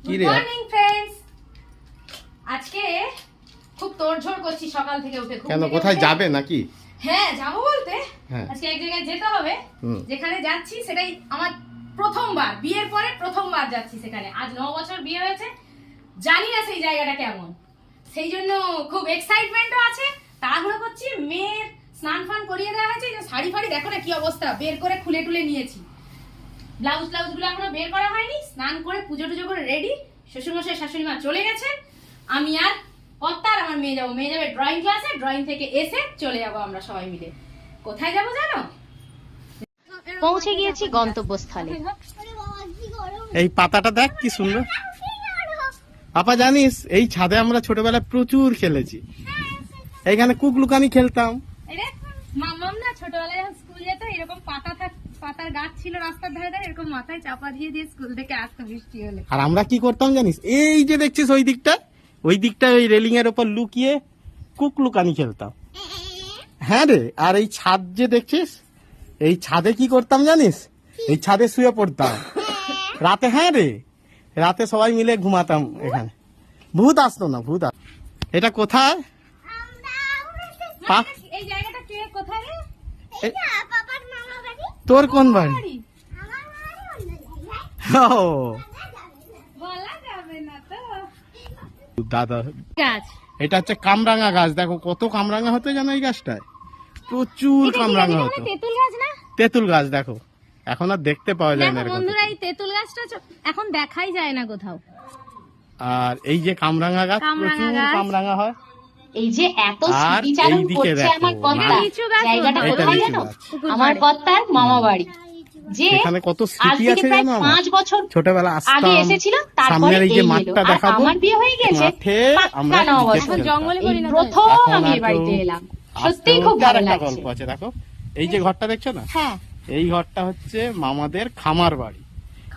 Good morning friends. আজকে খুব তোড়ঝোড় করছি সকাল থেকে উঠে। কেন, কোথায় যাবে নাকি? হ্যাঁ যাবো বলতে আজকে এক জায়গায় যেতে হবে। যেখানে যাচ্ছি সেটাই আমার প্রথমবার, বিয়ের পরে প্রথমবার যাচ্ছি সেখানে। আজ 9 বছর বিয়ে হয়েছে, জানি না সেই জায়গাটা কেমন, সেই জন্য খুব এক্সাইটমেন্টও আছে। তাড়াহুড়ো করছি, মেয়ের স্নান ফান করিয়ে দেওয়া হয়েছে। শাড়ি ফাড়ি দেখো না কি অবস্থা, বের করে খুলে টুলে নিয়েছি। ব্লাউজ গুলো এখনো বের করা হয়নি। স্নান করে পুজো টুজো করে রেডি। শ্বশুরমশাই শাশুড়ি মা চলে গেছেন, আমি আর কর্তা আর আমার মেয়ে যাবো। মেয়ে যাবে ড্রয়িং ক্লাসে, ড্রয়িং থেকে এসে চলে যাবো আমরা সবাই মিলে। কোথায় যাবো জানো? পৌঁছে গিয়েছি গন্তব্যস্থলে। এই পাতাটা দেখ কি সুন্দর। পাপা জানিস, এই ছাদে আমরা ছোটবেলায় প্রচুর খেলেছি। এইখানে কুকলুকানি খেলতাম। মামাম না ছোটবেলায় স্কুল যেত, এরকম পাতার গাছ ছিল রাস্তার ধারে ধারে, এরকম মাথায় চাপা দিয়ে দিয়ে স্কুল থেকে আসতো বৃষ্টি হলে। আর আমরা কি করতাম জানিস, এই যে দেখছিস ওই দিকটা ওই রেলিং এর উপর লুকিয়ে কুকলুকানি খেলতাম। হ্যাঁ রে, আর এই ছাদ যে দেখছিস, এই ছাদে কি করতাম জানিস, এই ছাদে শুয়ে পড়তাম রাতে। হ্যাঁ রে, রাতে সবাই মিলে ঘুমাতাম এখানে। ভূত আসতো না, ভূত আসতো। এটা কোথায়? এই জায়গাটা কে কোথায় রে? তোর কোন বাড়ি? ও বলা যাবে না তো। দাদা গাছ, এটা হচ্ছে কামরাঙা গাছ। দেখো কত কামরাঙা হতো জানো এই গাছটায়, প্রচুর কামরাঙা হতো। তেঁতুল গাছ না? তেঁতুল গাছ দেখো, এখন আর দেখতে পাওয়া যায় না। বন্ধুরা এই তেঁতুল গাছটা এখন দেখাই যায় না কোথাও। আর এই যে কামরাঙা গাছ, প্রচুর কামরাঙা হয়। এই যে এত স্মৃতিচারণ করছে আমার কর্তা, জায়গাটা কোথায় জানো? আমার কর্তার মামা বাড়ি, যে এখানে কত স্মৃতি আছে জানো। 5 বছর ছোটবেলা আগে আসতাম, এসেছিল, তারপরে সামনের এই যে এই মাঠটা এলো। আর দেখাবো, আমার বিয়ে হয়ে গেছে মাঠে আমরা পাক্কা 9 বছর। জঙ্গলে এই প্রথম আমি এই বাড়িতে এলাম, সত্যি খুব ভালো লাগছে। গল্প আছে দেখো, এই যে ঘরটা দেখছো না, হ্যাঁ এই ঘরটা হচ্ছে মামাদের খামার বাড়ি।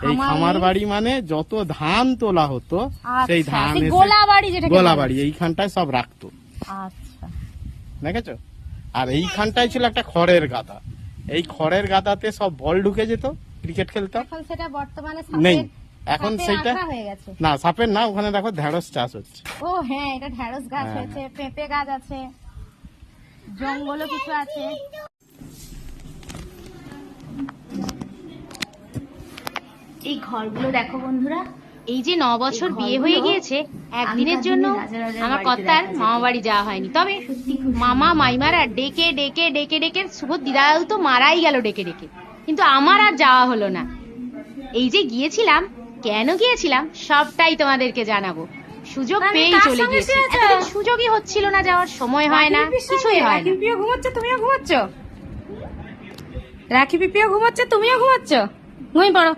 এই খামার বাড়ি মানে যত ধান তোলা হতো সেই ধান গোলা বাড়ি, যেটা গোলা বাড়ি এইখানটায় সব রাখতো। আচ্ছা, দেখেছো? আর এইখানটায় ছিল একটা খড়ের গাদা। এই খড়ের গাদাতে সব বল ঢুকে যেত, ক্রিকেট খেলতাম। এখন সেটা বর্তমানে নেই, এখন সেইটা হয়ে গেছে। না, সাপের না, ওখানে দেখো ঢেঁড়স চাষ হচ্ছে। ও হ্যাঁ, এটা ঢেঁড়স গাছ হয়েছে, পেঁপে গাছ আছে, জঙ্গলও কিছু আছে। এই ঘরগুলো দেখো বন্ধুরা, এই যে 9 বছর বিয়ে হয়ে গিয়েছে, একদিনের জন্য আমার কর্তার মামা বাড়ি যাওয়া হয়নি। তবে মামা মাইমারা ডেকে ডেকে ডেকে ডেকে, শুভ দিদাও তো মারাই গেল ডেকে ডেকে, কিন্তু আমার আর যাওয়া হলো না। এই যে গিয়েছিলাম, কেন গিয়েছিলাম সবটাই তোমাদেরকে জানাবো। সুযোগ পেয়েই চলে গিয়েছি, এতদিন সুযোগই হচ্ছিল না, যাওয়ার সময় হয় না, কিছুই হয় না। পিপিও ঘুমাচ্ছে, তুমিও ঘুমাচ্ছ। রাখি পিপিও ঘুমাচ্ছে, তুমিও ঘুমাচ্ছ। ঘুমিয়ে পড়ো।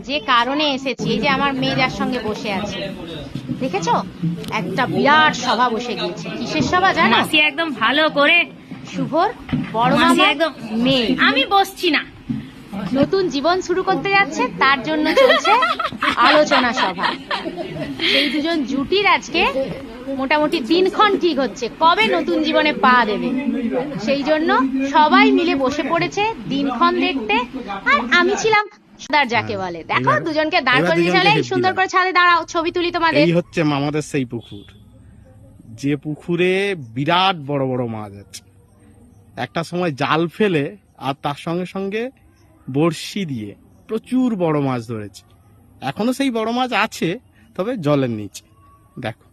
যে কারণে এসেছি, এই যে আমার মেয়ে যার সঙ্গে বসে আছে, দেখেছো একটা বিরাট সভা বসে গিয়েছে। কিসের সভা জানো? মাসি একদম ভালো করে, শুভর বড় মামা একদম মেয়ে আমি বসছি না, নতুন জীবন শুরু করতে যাচ্ছে, তার জন্য চলছে আলোচনা সভা। সেই দুজন জুটির আজকে মোটামুটি দিনক্ষণ ঠিক হচ্ছে, কবে নতুন জীবনে পা দেবে। সেই জন্য সবাই মিলে বসে পড়েছে দিনক্ষণ দেখতে। আর আমি ছিলাম দাঁড়, যাকে বলে। দেখো দুজনকে দাঁড় করে দিয়ে চলে, সুন্দর করে ছাদে দাঁড়াও, ছবি তুলি তোমাদের। এই হচ্ছে মামাদের সেই পুকুর, যে পুকুরে বিরাট বড় বড় মাছ আছে। একটা সময় জাল ফেলে আর তার সঙ্গে সঙ্গে বড়শি দিয়ে প্রচুর বড় মাছ ধরেছে। এখনো সেই বড় মাছ আছে, তবে জলের নিচে। দেখো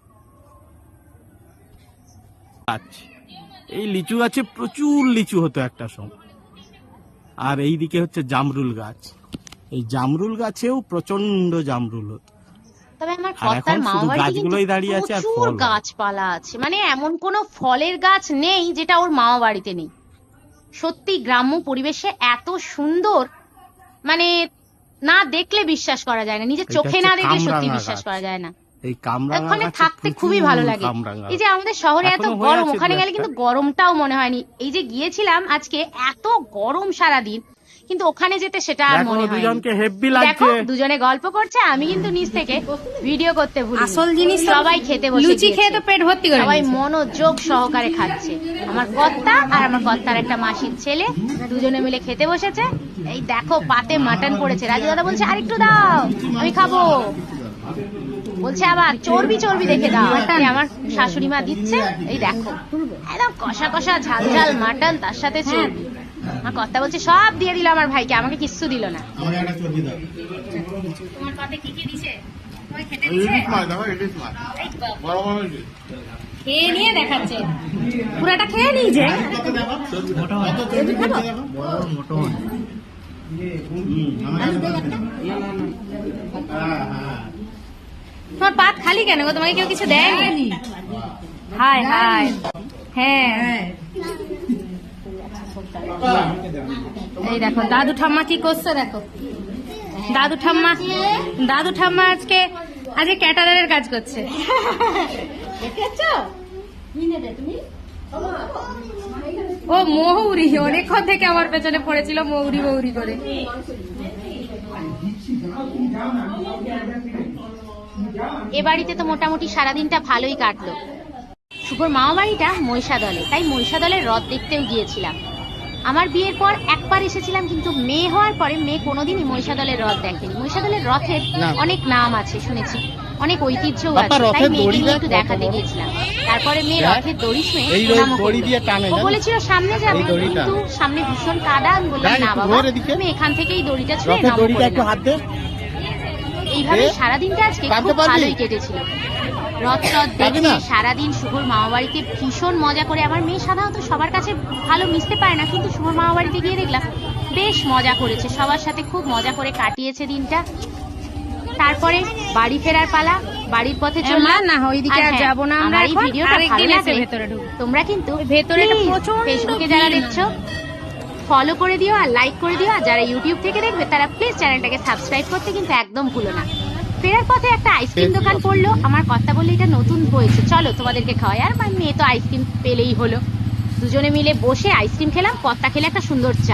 এই লিচু গাছে প্রচুর লিচু হতো একটা সময়। আর এই দিকে হচ্ছে জামরুল গাছ, এই জামরুল গাছেও প্রচন্ড জামরুল হতো। তবে আমার আর এখন কর্তার মামা শুধু বাড়িতে গাছগুলোই দাঁড়িয়ে আছে আর প্রচুর ফল। গাছপালা আছে, মানে এমন কোনো ফলের গাছ নেই যেটা ওর মামা বাড়িতে নেই। সত্যি গ্রাম্য পরিবেশে এত সুন্দর, মানে না দেখলে বিশ্বাস করা যায় না, নিজের চোখে না দেখলে সত্যি বিশ্বাস করা যায় না। এই কামরাঙা ওখানে গাছে থাকতে খুবই ভালো লাগে। কামরাঙা। এই যে আমাদের শহরে এত এখনো হয়ে গরম, আছে ওখানে দু গেলে একটা। কিন্তু গরমটাও মনে হয়নি। এই যে গিয়েছিলাম আজকে, এত গরম সারাদিন, কিন্তু ওখানে যেতে সেটা আর দেখো মনে হয় দুজনকে হেভি দেখো লাগছে। দুজনে গল্প করছে, আমি কিন্তু নিচ থেকে ভিডিও করতে ভুলি আসল জিনিস তো সবাই খেতে বসে লুচি খেয়ে গিয়েছে। তো পেট ভর্তি করে সবাই নিয়েছে। মনোযোগ সহকারে খাচ্ছে। আমার কর্তা আর আমার কর্তার একটা মাসির ছেলে দুজনে মিলে খেতে বসেছে। এই দেখো পাতে মাটন পড়েছে, রাজু দাদা বলছে আরেকটু দাও আমি খাবো, বলছে আবার চর্বি চর্বি দেখে দাও। এই আমার শাশুড়ি মা দিচ্ছে, এই দেখো একদম কষা কষা ঝাল ঝাল মাটন, তার সাথে চর্বি। আমার কর্তা বলছে সব দিয়ে দিল আমার ভাইকে, আমাকে কিচ্ছু দিল না। তোমার পাতে কি কি দিছে? তোমায় খেতে ইলিশ দিছে? মাছ দেখো, ইলিশ মাছ এই বাবা, বড় বড় ইলিশ। খেয়ে নিয়ে দেখাচ্ছে, পুরাটা খেয়ে নিয়েছে। তোমার পাত খালি কেন গো? তোমাকে কেউ কিছু দেয়নি? হায় হায়, হ্যাঁ এই দেখো দাদু ঠাম্মা কি করছে দেখো। দাদু ঠাম্মা আজকে ক্যাটারারের কাজ করছে। ও মৌরি, অনেকক্ষণ থেকে আমার পেছনে পড়েছিল মৌরি মৌরি করে। এ বাড়িতে তো মোটামুটি সারাদিনটা ভালোই কাটলো। শুভর মামা বাড়িটা মহিষাদলে, তাই মহিষাদলের রথ দেখতেও গিয়েছিলাম। আমার বিয়ের পর একবার এসেছিলাম, কিন্তু মেয়ে হওয়ার পরে মেয়ে কোনোদিনই মহিষাদলের রথ দেখেনি। মহিষাদলের রথের না। অনেক নাম আছে শুনেছি, অনেক ঐতিহ্যও বাবা, আছে, তাই রথের মেয়েকে দড়ি নিয়ে দেখ একটু কত দেখাতে বড়। গিয়েছিলাম। তারপরে মেয়ে দেখ, রথের দড়ি শুয়ে এই প্রণামও দড়ি করলো। দিয়ে টানে, ও জানিস? বলেছিল সামনে যাবে, এই দড়িটা। কিন্তু সামনে ভীষণ কাদা। আমি বললাম দেখ, না একটু বাবা, ধর এদিকে। তুমি এখান থেকেই দড়িটা ছুঁয়ে রথের নম দড়িটা করে একটু নাও। হাত দে। এইভাবে এ? সারাদিনটা আজকে টানতে খুব পারবি? ভালোই কেটেছিল। রথ টথ পারবি দেখে না? সারাদিন শুভর মামা বাড়িতে ভীষণ মজা করে। আমার মেয়ে সাধারণত সবার কাছে ভালো মিশতে পারে না, কিন্তু শুভর মামা বাড়িতে গিয়ে দেখলাম বেশ মজা করেছে, সবার সাথে খুব মজা করে কাটিয়েছে দিনটা। তারপরে বাড়ি ফেরার পালা। বাড়ির পথে চললাম। না ওইদিকে আর যাবো না আমরা আমার এই এখন। ভিডিওটা আরেকদিন ভালো এসে লাগলে ভেতরে ঢুকবো। তোমরা কিন্তু ভেতরে একটা please প্রচণ্ড ফেসবুকে যারা ভিড়। দেখছো ফলো করে দিও আর লাইক করে দিও, আর যারা ইউটিউব থেকে দেখবে তারা প্লিজ চ্যানেলটাকে সাবস্ক্রাইব করতে কিন্তু একদম ভুলো না। ফেরার পথে একটা আইসক্রিম দোকান পড়লো। আমার কথা বললে এটা নতুন হয়েছে, চলো তোমাদেরকে খাওয়াই। আর আমার মেয়ে তো আইসক্রিম পেলেই হলো। দুজনে মিলে বসে আইসক্রিম খেলাম, কর্তা খেলে একটা সুন্দর চা।